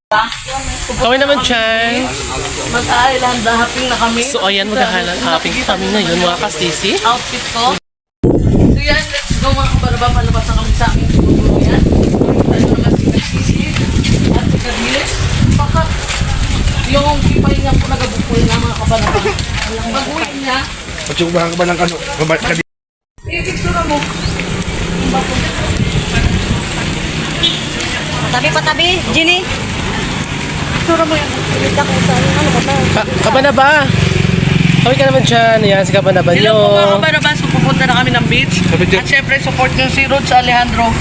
Kami naman dyan. Mag-island hopping na kami. So ayan, mag-island hopping kami ngayon mga kasisi. Outfit ko. So yan, let's go mga kabaraba. Palabas na kami sa aming studio yan. Ano naman si Kasisi at si Kadilis. Baka yung kipay niya po nagabukoy na mga kabaraba. Pag-uwi niya. Pagsubahan ka ba ng ano? I-picture mo. Patabi, Ginny. Picture mo yan. Kabanaba. Kami ka naman dyan. Ayan, si Kabanaba Hello nyo. po mga kabaraba. So pupunta na kami ng beach. At syempre support yung si Rods Alejandro.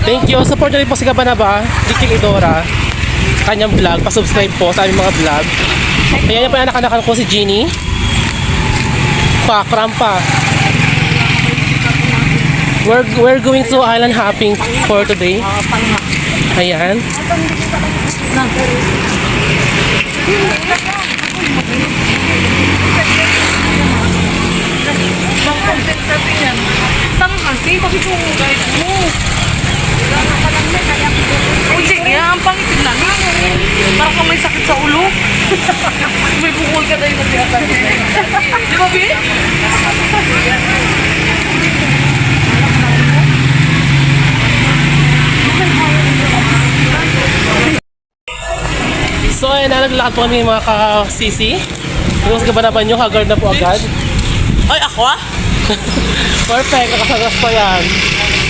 Thank you. Support nyo rin po si Kabanaba. Diking Idora. Kanyang vlog. Pa-subscribe po sa aming mga vlog. Ayan po yung anak-anakan ko si Jeannie. Krampa. We're going to island hopping for today. Ayan. Tama kasi, bakit yung guide mo? O sige, ang pangit tignan. Parang kung may sakit sa ulo. May bukol ka tayo mag-iatan. Di ba, Bi? So ayan na, naglalakad po kami mga ka-sisi. Kung sa Kabanaba nyo, haggard na po agad. Ay, ako ah? Perfect, nakasagas pa yan.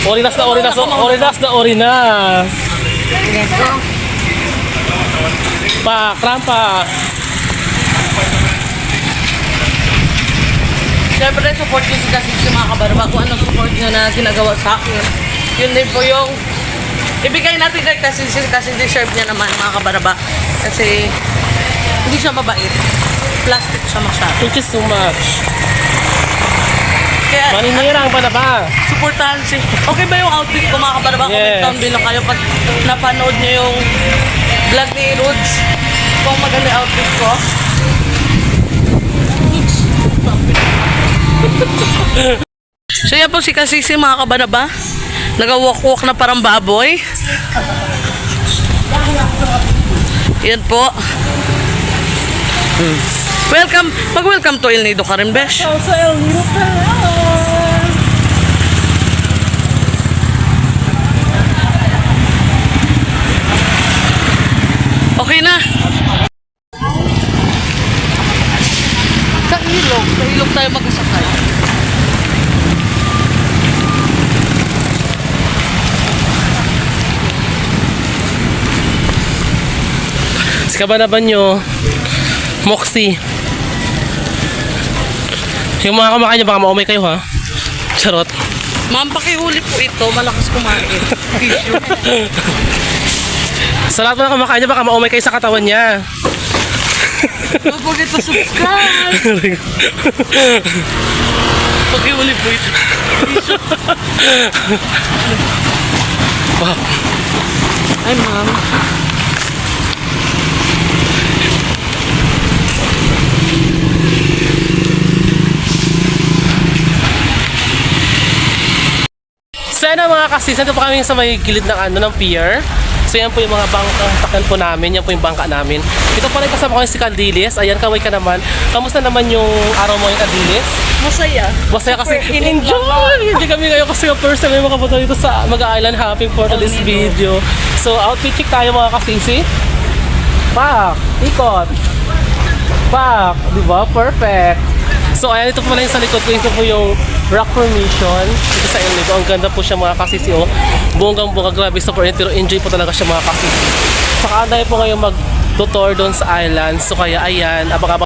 Orinas na orinas, orinas na orinas. Krampa. Siyempre, support ko si Kasisi mga kabarba. Kung anong support nyo na ginagawa sa akin. Yun din po yung ibigay natin kay Kasisi kasi deserve niya naman mga kabarba. Kasi hindi siya mabait. Plastic siya masyado. Thank you so much. Kaya Maninira ang Banaba. supportahan si... Okay ba yung outfit ko mga kabarba? Yes. Comment down below kayo pag napanood niyo yung vlog ni Rods. Kung maganda yung outfit ko. So yan po si Kasisi mga kabaraba. Nag-walk-walk na parang baboy. Yan po. Welcome. Mag-welcome to El Nido ka rin, Besh. Okay na. Sa ilog tayo mag-isakay. Si Kabanaba nyo, Moxie. Yung mga kumakain nyo, baka maumay kayo ha. Charot. Ma'am, pakihuli po ito. Malakas kumain. Tissue. Sa lahat mo na kumakain nyo, baka maumay kayo sa katawan niya. Don't forget to subscribe. Pakihuli po ito. Wow. Ay, ma'am. So yan mga kasis, ito po kami sa may gilid ng pier. So yan po yung mga bangkang sakyan po namin, yan po yung bangka namin. Ito po rin kasama ko si Caldilis. Ayan, kaway ka naman. Kamusta naman yung araw mo yung Caldilis? Masaya. Masaya kasi enjoy! Hindi kami ngayon kasi yung first time yung makapunta dito sa Mag-Island Hopping for this video. So outfit check tayo mga kasisi. Pak! Ikot! Pak! Diba? Perfect! So ayan, ito po pala yung sa likod ko. Ito po yung rock formation dito sa El Nido. Ang ganda po siya mga kasisi. Oh. Bonggang-bongga, grabe sa point. Pero enjoy po talaga siya mga kasisi. Saka anday po ngayon mag-tutor doon sa island. So kaya ayan, abang-abang